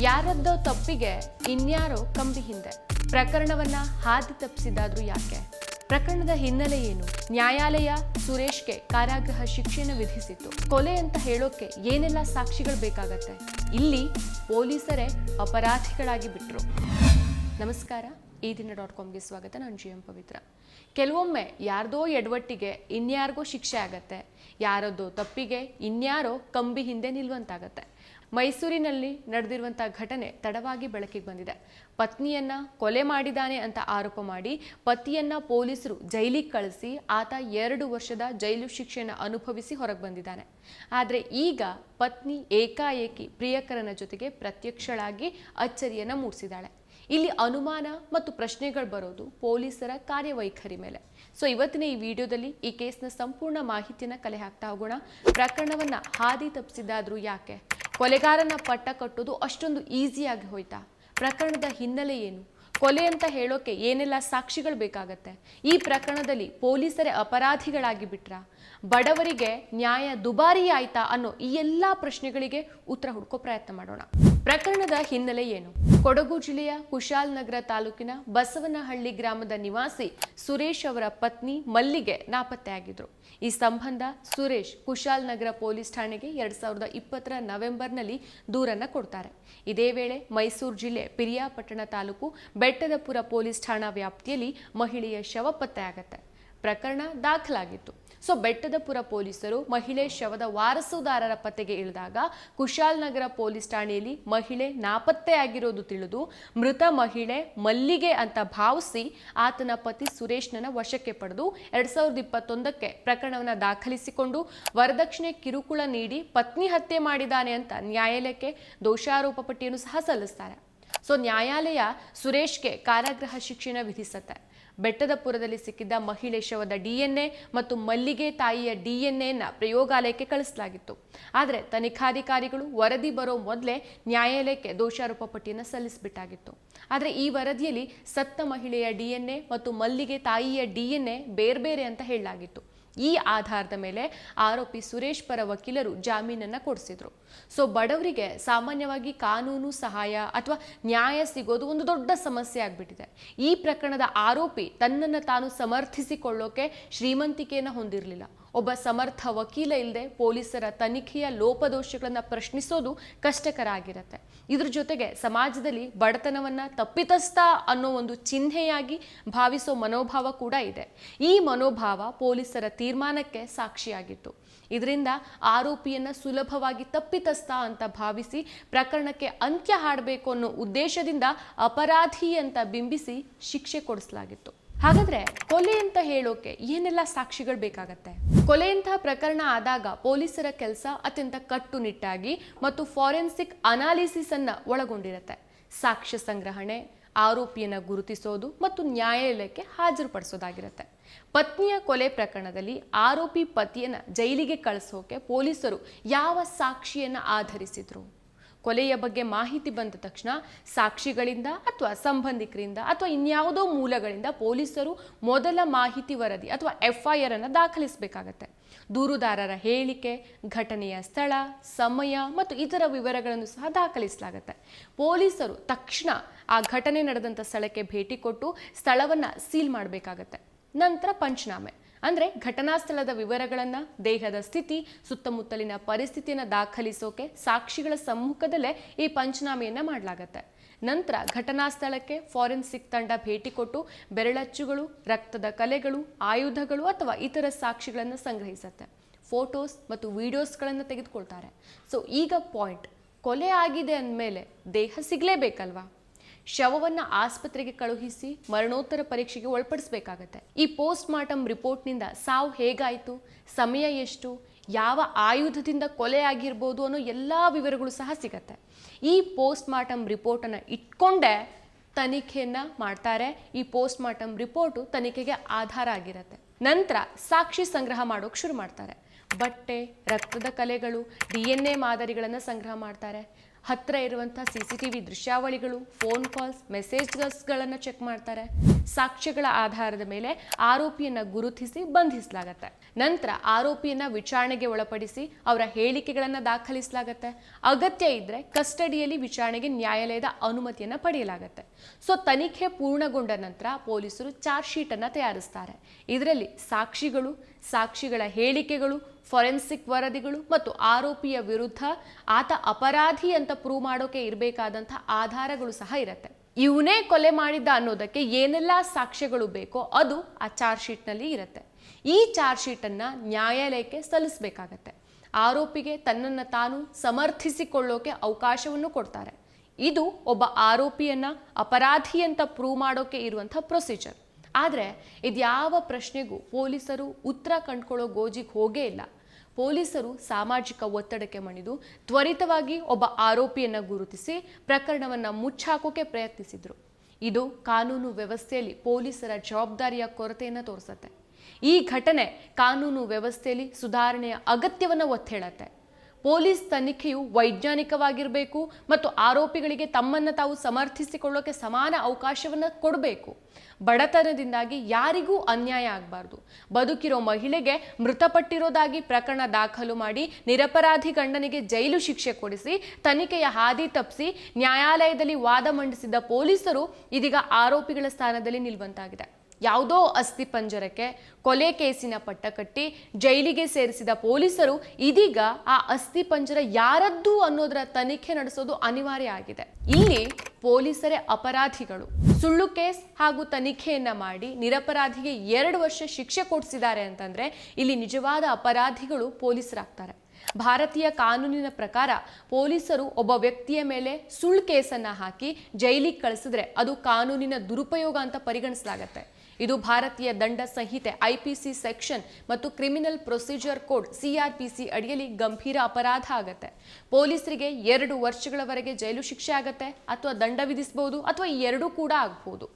ಯಾರದ್ದೋ ತಪ್ಪಿಗೆ ಇನ್ಯಾರೋ ಕಂಬಿ ಹಿಂದೆ. ಪ್ರಕರಣವನ್ನ ಹಾದಿ ತಪ್ಪಿಸಿದಾದ್ರೂ ಯಾಕೆ? ಪ್ರಕರಣದ ಹಿನ್ನೆಲೆ ಏನು? ನ್ಯಾಯಾಲಯ ಸುರೇಶ್ಗೆ ಕಾರಾಗೃಹ ಶಿಕ್ಷೆಯನ್ನು ವಿಧಿಸಿತ್ತು. ಕೊಲೆ ಅಂತ ಹೇಳೋಕೆ ಏನೆಲ್ಲ ಸಾಕ್ಷಿಗಳು ಬೇಕಾಗತ್ತೆ? ಇಲ್ಲಿ ಪೊಲೀಸರೇ ಅಪರಾಧಿಗಳಾಗಿ ಬಿಟ್ರು. ನಮಸ್ಕಾರ, ಈ ದಿನ.comಗೆ ಸ್ವಾಗತ. ನಾನು GM ಪವಿತ್ರ. ಕೆಲವೊಮ್ಮೆ ಯಾರ್ದೋ ಎಡವಟ್ಟಿಗೆ ಇನ್ಯಾರಿಗೋ ಶಿಕ್ಷೆ ಆಗತ್ತೆ, ಯಾರದ್ದೋ ತಪ್ಪಿಗೆ ಇನ್ಯಾರೋ ಕಂಬಿ ಹಿಂದೆ ನಿಲ್ಲುವಂತಾಗತ್ತೆ. ಮೈಸೂರಿನಲ್ಲಿ ನಡೆದಿರುವಂಥ ಘಟನೆ ತಡವಾಗಿ ಬೆಳಕಿಗೆ ಬಂದಿದೆ. ಪತ್ನಿಯನ್ನ ಕೊಲೆ ಮಾಡಿದಾನೆ ಅಂತ ಆರೋಪ ಮಾಡಿ ಪತಿಯನ್ನ ಪೊಲೀಸರು ಜೈಲಿಗೆ ಕಳಿಸಿ ಆತ 2 ವರ್ಷದ ಜೈಲು ಶಿಕ್ಷೆಯನ್ನು ಅನುಭವಿಸಿ ಹೊರಗೆ ಬಂದಿದ್ದಾನೆ. ಆದರೆ ಈಗ ಪತ್ನಿ ಏಕಾಏಕಿ ಪ್ರಿಯಕರನ ಜೊತೆಗೆ ಪ್ರತ್ಯಕ್ಷಳಾಗಿ ಅಚ್ಚರಿಯನ್ನ ಮೂಡಿಸಿದಾಳೆ. ಇಲ್ಲಿ ಅನುಮಾನ ಮತ್ತು ಪ್ರಶ್ನೆಗಳು ಬರೋದು ಪೊಲೀಸರ ಕಾರ್ಯವೈಖರಿ ಮೇಲೆ. ಸೊ ಇವತ್ತಿನ ಈ ವಿಡಿಯೋದಲ್ಲಿ ಈ ಕೇಸ್ನ ಸಂಪೂರ್ಣ ಮಾಹಿತಿಯನ್ನು ಕಲೆ ಹಾಕ್ತಾ ಹೋಗೋಣ. ಪ್ರಕರಣವನ್ನ ಹಾದಿ ತಪ್ಪಿಸಿದಾದ್ರೂ ಯಾಕೆ? ಕೊಲೆಗಾರನ ಪಟ್ಟ ಕಟ್ಟೋದು ಅಷ್ಟೊಂದು ಈಸಿಯಾಗಿ ಹೋಯ್ತಾ? ಪ್ರಕರಣದ ಹಿನ್ನೆಲೆ ಏನು? ಕೊಲೆ ಅಂತ ಹೇಳೋಕೆ ಏನೆಲ್ಲ ಸಾಕ್ಷಿಗಳು ಬೇಕಾಗತ್ತೆ? ಈ ಪ್ರಕರಣದಲ್ಲಿ ಪೊಲೀಸರೇ ಅಪರಾಧಿಗಳಾಗಿ ಬಿಟ್ರಾ? ಬಡವರಿಗೆ ನ್ಯಾಯ ದುಬಾರಿ ಆಯ್ತಾ ಅನ್ನೋ ಈ ಎಲ್ಲಾ ಪ್ರಶ್ನೆಗಳಿಗೆ ಉತ್ತರ ಹುಡುಕೋ ಪ್ರಯತ್ನ ಮಾಡೋಣ. ಪ್ರಕರಣದ ಹಿನ್ನೆಲೆ ಏನು? ಕೊಡಗು ಜಿಲ್ಲೆಯ ಕುಶಾಲನಗರ ತಾಲೂಕಿನ ಬಸವನಹಳ್ಳಿ ಗ್ರಾಮದ ನಿವಾಸಿ ಸುರೇಶ್ ಅವರ ಪತ್ನಿ ಮಲ್ಲಿಗೆ ನಾಪತ್ತೆಯಾಗಿದ್ರು. ಈ ಸಂಬಂಧ ಸುರೇಶ್ ಕುಶಾಲನಗರ ಪೊಲೀಸ್ ಠಾಣೆಗೆ 2020 ನವೆಂಬರ್ನಲ್ಲಿ ದೂರನ್ನ ಕೊಡ್ತಾರೆ. ಇದೇ ವೇಳೆ ಮೈಸೂರು ಜಿಲ್ಲೆ ಪಿರಿಯಾಪಟ್ಟಣ ತಾಲೂಕು ಬೆಟ್ಟದಪುರ ಪೊಲೀಸ್ ಠಾಣಾ ವ್ಯಾಪ್ತಿಯಲ್ಲಿ ಮಹಿಳೆಯ ಶವ ಪತ್ತೆಯಾಗತ್ತೆ. ಪ್ರಕರಣ ದಾಖಲಾಗಿತ್ತು. ಸೊ ಬೆಟ್ಟದಪುರ ಪೊಲೀಸರು ಮಹಿಳೆ ಶವದ ವಾರಸುದಾರರ ಪತ್ತೆಗೆ ಇಳಿದಾಗ ಕುಶಾಲನಗರ ಪೊಲೀಸ್ ಠಾಣೆಯಲ್ಲಿ ಮಹಿಳೆ ನಾಪತ್ತೆಯಾಗಿರೋದು ತಿಳಿದು ಮೃತ ಮಹಿಳೆ ಮಲ್ಲಿಗೆ ಅಂತ ಭಾವಿಸಿ ಆತನ ಪತಿ ಸುರೇಶ್ನನ್ನ ವಶಕ್ಕೆ ಪಡೆದು 2021ಕ್ಕೆ ಪ್ರಕರಣವನ್ನು ದಾಖಲಿಸಿಕೊಂಡು ವರದಕ್ಷಿಣೆ ಕಿರುಕುಳ ನೀಡಿ ಪತ್ನಿ ಹತ್ಯೆ ಮಾಡಿದ್ದಾನೆ ಅಂತ ನ್ಯಾಯಾಲಯಕ್ಕೆ ದೋಷಾರೋಪ ಪಟ್ಟಿಯನ್ನು ಸಹ ಸಲ್ಲಿಸ್ತಾರೆ. ಸೊ ನ್ಯಾಯಾಲಯ ಸುರೇಶ್ಗೆ ಕಾರಾಗೃಹ ಶಿಕ್ಷೆಯನ್ನು ವಿಧಿಸುತ್ತೆ. ಬೆಟ್ಟದಪುರದಲ್ಲಿ ಸಿಕ್ಕಿದ್ದ ಮಹಿಳೆ ಶವದ DNA ಮತ್ತು ಮಲ್ಲಿಗೆ ತಾಯಿಯ DNA ಪ್ರಯೋಗಾಲಯಕ್ಕೆ ಕಳಿಸಲಾಗಿತ್ತು. ಆದರೆ ತನಿಖಾಧಿಕಾರಿಗಳು ವರದಿ ಬರೋ ಮೊದಲೇ ನ್ಯಾಯಾಲಯಕ್ಕೆ ದೋಷಾರೋಪ ಪಟ್ಟಿಯನ್ನು ಸಲ್ಲಿಸಬೇಕಾಗಿತ್ತು. ಆದರೆ ಈ ವರದಿಯಲ್ಲಿ ಸತ್ತ ಮಹಿಳೆಯ DNA ಮತ್ತು ಮಲ್ಲಿಗೆ ತಾಯಿಯ DNA ಬೇರೆ ಬೇರೆ ಅಂತ ಹೇಳಲಾಗಿತ್ತು. ಈ ಆಧಾರದ ಮೇಲೆ ಆರೋಪಿ ಸುರೇಶ್ ಪರ ವಕೀಲರು ಜಾಮೀನನ್ನ ಕೊಡಿಸಿದ್ರು. ಸೊ ಬಡವರಿಗೆ ಸಾಮಾನ್ಯವಾಗಿ ಕಾನೂನು ಸಹಾಯ ಅಥವಾ ನ್ಯಾಯ ಸಿಗೋದು ಒಂದು ದೊಡ್ಡ ಸಮಸ್ಯೆ ಆಗ್ಬಿಟ್ಟಿದೆ. ಈ ಪ್ರಕರಣದ ಆರೋಪಿ ತನ್ನನ್ನು ತಾನು ಸಮರ್ಥಿಸಿಕೊಳ್ಳೋಕೆ ಶ್ರೀಮಂತಿಕೆಯನ್ನು ಹೊಂದಿರಲಿಲ್ಲ. ಒಬ್ಬ ಸಮರ್ಥ ವಕೀಲ ಇಲ್ಲದೆ ಪೊಲೀಸರ ತನಿಖೆಯ ಲೋಪದೋಷಗಳನ್ನು ಪ್ರಶ್ನಿಸೋದು ಕಷ್ಟಕರ ಆಗಿರುತ್ತೆ. ಇದ್ರ ಜೊತೆಗೆ ಸಮಾಜದಲ್ಲಿ ಬಡತನವನ್ನ ತಪ್ಪಿತಸ್ಥ ಅನ್ನೋ ಒಂದು ಚಿಹ್ನೆಯಾಗಿ ಭಾವಿಸೋ ಮನೋಭಾವ ಕೂಡ ಇದೆ. ಈ ಮನೋಭಾವ ಪೊಲೀಸರ ತೀರ್ಮಾನಕ್ಕೆ ಸಾಕ್ಷಿಯಾಗಿತ್ತು. ಇದರಿಂದ ಆರೋಪಿಯನ್ನ ಸುಲಭವಾಗಿ ತಪ್ಪಿತಸ್ಥ ಅಂತ ಭಾವಿಸಿ ಪ್ರಕರಣಕ್ಕೆ ಅಂತ್ಯ ಹಾಡಬೇಕು ಅನ್ನೋ ಉದ್ದೇಶದಿಂದ ಅಪರಾಧಿ ಅಂತ ಬಿಂಬಿಸಿ ಶಿಕ್ಷೆ ಕೊಡಿಸಲಾಗಿತ್ತು. ಹಾಗಾದ್ರೆ ಕೊಲೆ ಅಂತ ಹೇಳೋಕೆ ಏನೆಲ್ಲ ಸಾಕ್ಷಿಗಳು ಬೇಕಾಗತ್ತೆ? ಕೊಲೆಯಂತಹ ಪ್ರಕರಣ ಆದಾಗ ಪೊಲೀಸರ ಕೆಲಸ ಅತ್ಯಂತ ಕಟ್ಟುನಿಟ್ಟಾಗಿ ಮತ್ತು ಫಾರೆನ್ಸಿಕ್ ಅನಾಲಿಸಿಸ್ ಅನ್ನ ಒಳಗೊಂಡಿರುತ್ತೆ. ಸಾಕ್ಷ್ಯ ಸಂಗ್ರಹಣೆ, ಆರೋಪಿಯನ್ನ ಗುರುತಿಸೋದು ಮತ್ತು ನ್ಯಾಯಾಲಯಕ್ಕೆ ಹಾಜರುಪಡಿಸೋದಾಗಿರುತ್ತೆ. ಪತ್ನಿಯ ಕೊಲೆ ಪ್ರಕರಣದಲ್ಲಿ ಆರೋಪಿ ಪತಿಯನ್ನ ಜೈಲಿಗೆ ಕಳಿಸೋಕೆ ಪೊಲೀಸರು ಯಾವ ಸಾಕ್ಷಿಯನ್ನ ಆಧರಿಸಿದ್ರು? ಕೊಲೆಯ ಬಗ್ಗೆ ಮಾಹಿತಿ ಬಂದ ತಕ್ಷಣ ಸಾಕ್ಷಿಗಳಿಂದ ಅಥವಾ ಸಂಬಂಧಿಕರಿಂದ ಅಥವಾ ಇನ್ಯಾವುದೋ ಮೂಲಗಳಿಂದ ಪೊಲೀಸರು ಮೊದಲ ಮಾಹಿತಿ ವರದಿ ಅಥವಾ FIR ಅನ್ನು ದಾಖಲಿಸಬೇಕಾಗತ್ತೆ. ದೂರುದಾರರ ಹೇಳಿಕೆ, ಘಟನೆಯ ಸ್ಥಳ, ಸಮಯ ಮತ್ತು ಇತರ ವಿವರಗಳನ್ನು ಸಹ ದಾಖಲಿಸಲಾಗುತ್ತೆ. ಪೊಲೀಸರು ತಕ್ಷಣ ಆ ಘಟನೆ ನಡೆದಂಥ ಸ್ಥಳಕ್ಕೆ ಭೇಟಿ ಕೊಟ್ಟು ಸ್ಥಳವನ್ನು ಸೀಲ್ ಮಾಡಬೇಕಾಗತ್ತೆ. ನಂತರ ಪಂಚನಾಮೆ ಅಂದರೆ ಘಟನಾ ಸ್ಥಳದ ವಿವರಗಳನ್ನು, ದೇಹದ ಸ್ಥಿತಿ, ಸುತ್ತಮುತ್ತಲಿನ ಪರಿಸ್ಥಿತಿಯನ್ನು ದಾಖಲಿಸೋಕೆ ಸಾಕ್ಷಿಗಳ ಸಮ್ಮುಖದಲ್ಲೇ ಈ ಪಂಚನಾಮೆಯನ್ನು ಮಾಡಲಾಗತ್ತೆ. ನಂತರ ಘಟನಾ ಸ್ಥಳಕ್ಕೆ ಫಾರೆನ್ಸಿಕ್ ತಂಡ ಭೇಟಿ ಕೊಟ್ಟು ಬೆರಳಚ್ಚುಗಳು, ರಕ್ತದ ಕಲೆಗಳು, ಆಯುಧಗಳು ಅಥವಾ ಇತರ ಸಾಕ್ಷಿಗಳನ್ನು ಸಂಗ್ರಹಿಸುತ್ತೆ. ಫೋಟೋಸ್ ಮತ್ತು ವಿಡಿಯೋಸ್ಗಳನ್ನು ತೆಗೆದುಕೊಳ್ತಾರೆ. ಸೊ ಈಗ ಪಾಯಿಂಟ್, ಕೊಲೆ ಆಗಿದೆ ಅಂದಮೇಲೆ ದೇಹ ಸಿಗಲೇಬೇಕಲ್ವಾ? ಶವವನ್ನು ಆಸ್ಪತ್ರೆಗೆ ಕಳುಹಿಸಿ ಮರಣೋತ್ತರ ಪರೀಕ್ಷೆಗೆ ಒಳಪಡಿಸಬೇಕಾಗತ್ತೆ. ಈ ಪೋಸ್ಟ್ ಮಾರ್ಟಮ್ ರಿಪೋರ್ಟ್ನಿಂದ ಸಾವು ಹೇಗಾಯಿತು, ಸಮಯ ಎಷ್ಟು, ಯಾವ ಆಯುಧದಿಂದ ಕೊಲೆ ಆಗಿರ್ಬೋದು ಅನ್ನೋ ಎಲ್ಲ ವಿವರಗಳು ಸಹ ಸಿಗತ್ತೆ. ಈ ಪೋಸ್ಟ್ ಮಾರ್ಟಮ್ ರಿಪೋರ್ಟನ್ನು ಇಟ್ಕೊಂಡೇ ತನಿಖೆಯನ್ನು ಮಾಡ್ತಾರೆ. ಈ ಪೋಸ್ಟ್ ಮಾರ್ಟಮ್ ರಿಪೋರ್ಟು ತನಿಖೆಗೆ ಆಧಾರ ಆಗಿರುತ್ತೆ. ನಂತರ ಸಾಕ್ಷಿ ಸಂಗ್ರಹ ಮಾಡೋಕೆ ಶುರು ಮಾಡ್ತಾರೆ. ಬಟ್ಟೆ, ರಕ್ತದ ಕಲೆಗಳು, DNA ಮಾದರಿಗಳನ್ನು ಸಂಗ್ರಹ ಮಾಡ್ತಾರೆ. ಹತ್ತಿರ ಇರುವಂಥ CCTV ದೃಶ್ಯಾವಳಿಗಳು, ಫೋನ್ ಕಾಲ್ಸ್, ಮೆಸೇಜ್ಗಳನ್ನು ಚೆಕ್ ಮಾಡ್ತಾರೆ. ಸಾಕ್ಷ್ಯಗಳ ಆಧಾರದ ಮೇಲೆ ಆರೋಪಿಯನ್ನ ಗುರುತಿಸಿ ಬಂಧಿಸಲಾಗತ್ತೆ. ನಂತರ ಆರೋಪಿಯನ್ನ ವಿಚಾರಣೆಗೆ ಒಳಪಡಿಸಿ ಅವರ ಹೇಳಿಕೆಗಳನ್ನ ದಾಖಲಿಸಲಾಗತ್ತೆ. ಅಗತ್ಯ ಇದ್ರೆ ಕಸ್ಟಡಿಯಲ್ಲಿ ವಿಚಾರಣೆಗೆ ನ್ಯಾಯಾಲಯದ ಅನುಮತಿಯನ್ನ ಪಡೆಯಲಾಗತ್ತೆ. ಸೊ ತನಿಖೆ ಪೂರ್ಣಗೊಂಡ ನಂತರ ಪೊಲೀಸರು ಚಾರ್ಜ್ ಶೀಟ್ ಅನ್ನ ತಯಾರಿಸ್ತಾರೆ. ಇದರಲ್ಲಿ ಸಾಕ್ಷಿಗಳು, ಸಾಕ್ಷಿಗಳ ಹೇಳಿಕೆಗಳು, ಫೊರೆನ್ಸಿಕ್ ವರದಿಗಳು ಮತ್ತು ಆರೋಪಿಯ ವಿರುದ್ಧ ಆತ ಅಪರಾಧಿ ಅಂತ ಪ್ರೂವ್ ಮಾಡೋಕೆ ಇರಬೇಕಾದಂತಹ ಆಧಾರಗಳು ಸಹ ಇರುತ್ತೆ. ಇವನೇ ಕೊಲೆ ಮಾಡಿದ್ದ ಅನ್ನೋದಕ್ಕೆ ಏನೆಲ್ಲ ಸಾಕ್ಷ್ಯಗಳು ಬೇಕೋ ಅದು ಆ ಚಾರ್ಜ್ ಶೀಟ್ನಲ್ಲಿ ಇರುತ್ತೆ. ಈ ಚಾರ್ಜ್ ಶೀಟನ್ನು ನ್ಯಾಯಾಲಯಕ್ಕೆ ಸಲ್ಲಿಸಬೇಕಾಗತ್ತೆ. ಆರೋಪಿಗೆ ತನ್ನನ್ನು ತಾನು ಸಮರ್ಥಿಸಿಕೊಳ್ಳೋಕೆ ಅವಕಾಶವನ್ನು ಕೊಡ್ತಾರೆ. ಇದು ಒಬ್ಬ ಆರೋಪಿಯನ್ನ ಅಪರಾಧಿ ಅಂತ ಪ್ರೂವ್ ಮಾಡೋಕೆ ಇರುವಂಥ ಪ್ರೊಸೀಜರ್. ಆದರೆ ಇದ್ಯಾವ ಪ್ರಶ್ನೆಗೂ ಪೊಲೀಸರು ಉತ್ತರ ಕಂಡುಕೊಳ್ಳೋ ಗೋಜಿಗೆ ಹೋಗೇ ಇಲ್ಲ. ಪೊಲೀಸರು ಸಾಮಾಜಿಕ ಒತ್ತಡಕ್ಕೆ ಮಣಿದು ತ್ವರಿತವಾಗಿ ಒಬ್ಬ ಆರೋಪಿಯನ್ನು ಗುರುತಿಸಿ ಪ್ರಕರಣವನ್ನು ಮುಚ್ಚಾಕೋಕೆ ಪ್ರಯತ್ನಿಸಿದ್ರು. ಇದು ಕಾನೂನು ವ್ಯವಸ್ಥೆಯಲ್ಲಿ ಪೊಲೀಸರ ಜವಾಬ್ದಾರಿಯ ಕೊರತೆಯನ್ನು ತೋರಿಸುತ್ತೆ. ಈ ಘಟನೆ ಕಾನೂನು ವ್ಯವಸ್ಥೆಯಲ್ಲಿ ಸುಧಾರಣೆಯ ಅಗತ್ಯವನ್ನು ಒತ್ತಿ ಹೇಳುತ್ತೆ. ಪೊಲೀಸ್ ತನಿಖೆಯು ವೈಜ್ಞಾನಿಕವಾಗಿರಬೇಕು ಮತ್ತು ಆರೋಪಿಗಳಿಗೆ ತಮ್ಮನ್ನು ತಾವು ಸಮರ್ಥಿಸಿಕೊಳ್ಳೋಕೆ ಸಮಾನ ಅವಕಾಶವನ್ನು ಕೊಡಬೇಕು. ಬಡತನದಿಂದಾಗಿ ಯಾರಿಗೂ ಅನ್ಯಾಯ ಆಗಬಾರ್ದು. ಬದುಕಿರೋ ಮಹಿಳೆಗೆ ಮೃತಪಟ್ಟಿರೋದಾಗಿ ಪ್ರಕರಣ ದಾಖಲು ಮಾಡಿ ನಿರಪರಾಧಿ ಗಂಡನಿಗೆ ಜೈಲು ಶಿಕ್ಷೆ ಕೊಡಿಸಿ ತನಿಖೆಯ ಹಾದಿ ತಪ್ಪಿಸಿ ನ್ಯಾಯಾಲಯದಲ್ಲಿ ವಾದ ಮಂಡಿಸಿದ ಪೊಲೀಸರು ಇದೀಗ ಆರೋಪಿಗಳ ಸ್ಥಾನದಲ್ಲಿ ನಿಲ್ಲುವಂತಾಗಿದೆ. ಯಾವುದೋ ಅಸ್ಥಿ ಪಂಜರಕ್ಕೆ ಕೊಲೆ ಕೇಸಿನ ಪಟ್ಟ ಕಟ್ಟಿ ಜೈಲಿಗೆ ಸೇರಿಸಿದ ಪೊಲೀಸರು ಇದೀಗ ಆ ಅಸ್ಥಿ ಪಂಜರ ಯಾರದ್ದು ಅನ್ನೋದರ ತನಿಖೆ ನಡೆಸೋದು ಅನಿವಾರ್ಯ ಆಗಿದೆ. ಇಲ್ಲಿ ಪೊಲೀಸರೇ ಅಪರಾಧಿಗಳು. ಸುಳ್ಳು ಕೇಸ್ ಹಾಗೂ ತನಿಖೆಯನ್ನ ಮಾಡಿ ನಿರಪರಾಧಿಗೆ 2 ವರ್ಷ ಶಿಕ್ಷೆ ಕೊಡಿಸಿದ್ದಾರೆ ಅಂತಂದ್ರೆ ಇಲ್ಲಿ ನಿಜವಾದ ಅಪರಾಧಿಗಳು ಪೊಲೀಸರಾಗ್ತಾರೆ. ಭಾರತೀಯ ಕಾನೂನಿನ ಪ್ರಕಾರ ಪೊಲೀಸರು ಒಬ್ಬ ವ್ಯಕ್ತಿಯ ಮೇಲೆ ಸುಳ್ಳು ಕೇಸನ್ನ ಹಾಕಿ ಜೈಲಿಗೆ ಕಳಿಸಿದ್ರೆ ಅದು ಕಾನೂನಿನ ದುರುಪಯೋಗ ಅಂತ ಪರಿಗಣಿಸಲಾಗತ್ತೆ. ಇದು ಭಾರತೀಯ ದಂಡ ಸಂಹಿತೆ IPC ಸೆಕ್ಷನ್ ಮತ್ತು ಕ್ರಿಮಿನಲ್ ಪ್ರೊಸೀಜರ್ ಕೋಡ್ CRPC ಅಡಿಯಲ್ಲಿ ಗಂಭೀರ ಅಪರಾಧ ಆಗತ್ತೆ. ಪೊಲೀಸರಿಗೆ 2 ವರ್ಷಗಳವರೆಗೆ ಜೈಲು ಶಿಕ್ಷೆ ಆಗತ್ತೆ, ಅಥವಾ ದಂಡ ವಿಧಿಸಬಹುದು, ಅಥವಾ ಈ ಎರಡೂ ಕೂಡ ಆಗಬಹುದು.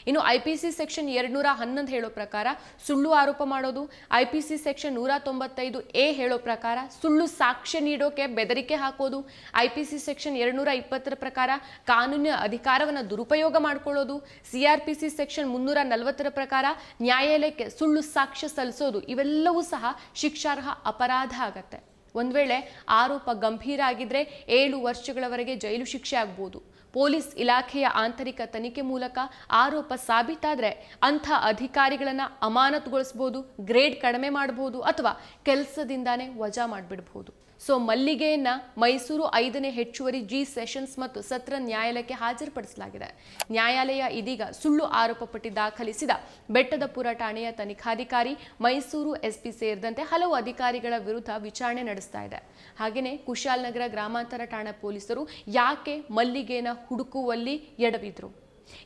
ಇನ್ನು IPC ಸೆಕ್ಷನ್ 211 ಹೇಳೋ ಪ್ರಕಾರ ಸುಳ್ಳು ಆರೋಪ ಮಾಡೋದು, IPC ಸೆಕ್ಷನ್ 195A ಹೇಳೋ ಪ್ರಕಾರ ಸುಳ್ಳು ಸಾಕ್ಷ್ಯ ನೀಡೋಕೆ ಬೆದರಿಕೆ ಹಾಕೋದು, IPC ಸೆಕ್ಷನ್ 220 ಪ್ರಕಾರ ಕಾನೂನಿನ ಅಧಿಕಾರವನ್ನು ದುರುಪಯೋಗ ಮಾಡಿಕೊಳ್ಳೋದು, CRPC ಸೆಕ್ಷನ್ 340 ಪ್ರಕಾರ ನ್ಯಾಯಾಲಯಕ್ಕೆ ಸುಳ್ಳು ಸಾಕ್ಷ್ಯ ಸಲ್ಲಿಸೋದು, ಇವೆಲ್ಲವೂ ಸಹ ಶಿಕ್ಷಾರ್ಹ ಅಪರಾಧ ಆಗತ್ತೆ. ಒಂದ್ ವೇಳೆ ಆರೋಪ ಗಂಭೀರ ಆಗಿದ್ರೆ 7 ವರ್ಷಗಳವರೆಗೆ ಜೈಲು ಶಿಕ್ಷೆ ಆಗ್ಬೋದು. ಪೊಲೀಸ್ ಇಲಾಖೆಯ ಆಂತರಿಕ ತನಿಖೆ ಮೂಲಕ ಆರೋಪ ಸಾಬೀತಾದ್ರೆ ಅಂಥ ಅಧಿಕಾರಿಗಳನ್ನ ಅಮಾನತುಗೊಳಿಸಬಹುದು, ಗ್ರೇಡ್ ಕಡಿಮೆ ಮಾಡಬಹುದು, ಅಥವಾ ಕೆಲಸದಿಂದಾನೇ ವಜಾ ಮಾಡಿಬಿಡಬಹುದು. ಸೊ ಮಲ್ಲಿಗೆಯನ್ನ ಮೈಸೂರು 5ನೇ ಹೆಚ್ಚುವರಿ G ಸೆಷನ್ಸ್ ಮತ್ತು ಸತ್ರ ನ್ಯಾಯಾಲಯಕ್ಕೆ ಹಾಜರುಪಡಿಸಲಾಗಿದೆ. ನ್ಯಾಯಾಲಯ ಇದೀಗ ಸುಳ್ಳು ಆರೋಪ ಪಟ್ಟಿ ದಾಖಲಿಸಿದ ಬೆಟ್ಟದಪುರ ಠಾಣೆಯ ತನಿಖಾಧಿಕಾರಿ, ಮೈಸೂರು SP ಸೇರಿದಂತೆ ಹಲವು ಅಧಿಕಾರಿಗಳ ವಿರುದ್ಧ ವಿಚಾರಣೆ ನಡೆಸ್ತಾ ಇದೆ. ಹಾಗೆಯೇ ಕುಶಾಲನಗರ ಗ್ರಾಮಾಂತರ ಠಾಣಾ ಪೊಲೀಸರು ಯಾಕೆ ಮಲ್ಲಿಗೆಯನ್ನ ಹುಡುಕುವಲ್ಲಿ ಎಡವಿದ್ರು?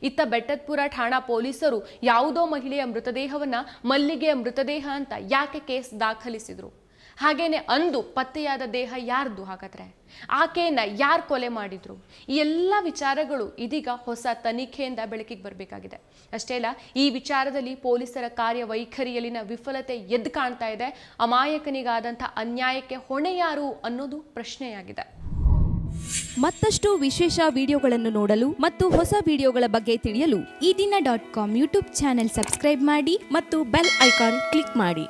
ಇತ್ತ ಬೆಟ್ಟದಪುರ ಠಾಣಾ ಪೊಲೀಸರು ಯಾವುದೋ ಮಹಿಳೆಯ ಮೃತದೇಹವನ್ನ ಮಲ್ಲಿಗೆಯ ಮೃತದೇಹ ಅಂತ ಯಾಕೆ ಕೇಸ್ ದಾಖಲಿಸಿದ್ರು? ಹಾಗೇನೆ ಅಂದು ಪತ್ತೆಯಾದ ದೇಹ ಯಾರ್ದು? ಹಾಗಾದ್ರೆ ಆಕೆಯನ್ನ ಯಾರು ಕೊಲೆ ಮಾಡಿದ್ರು? ಈ ಎಲ್ಲ ವಿಚಾರಗಳು ಇದೀಗ ಹೊಸ ತನಿಖೆಯಿಂದ ಬೆಳಕಿಗೆ ಬರಬೇಕಾಗಿದೆ. ಅಷ್ಟೇ ಅಲ್ಲ, ಈ ವಿಚಾರದಲ್ಲಿ ಪೊಲೀಸರ ಕಾರ್ಯವೈಖರಿಯಲ್ಲಿನ ವಿಫಲತೆ ಎದ್ದು ಕಾಣ್ತಾ ಇದೆ. ಅಮಾಯಕನಿಗಾದಂಥ ಅನ್ಯಾಯಕ್ಕೆ ಹೊಣೆ ಯಾರು ಅನ್ನೋದು ಪ್ರಶ್ನೆಯಾಗಿದೆ. ಮತ್ತಷ್ಟು ವಿಶೇಷ ವಿಡಿಯೋಗಳನ್ನು ನೋಡಲು ಮತ್ತು ಹೊಸ ವಿಡಿಯೋಗಳ ಬಗ್ಗೆ ತಿಳಿಯಲು ಈ ದಿನ .com ಯೂಟ್ಯೂಬ್ ಚಾನೆಲ್ ಸಬ್ಸ್ಕ್ರೈಬ್ ಮಾಡಿ ಮತ್ತು ಬೆಲ್ ಐಕಾನ್ ಕ್ಲಿಕ್ ಮಾಡಿ.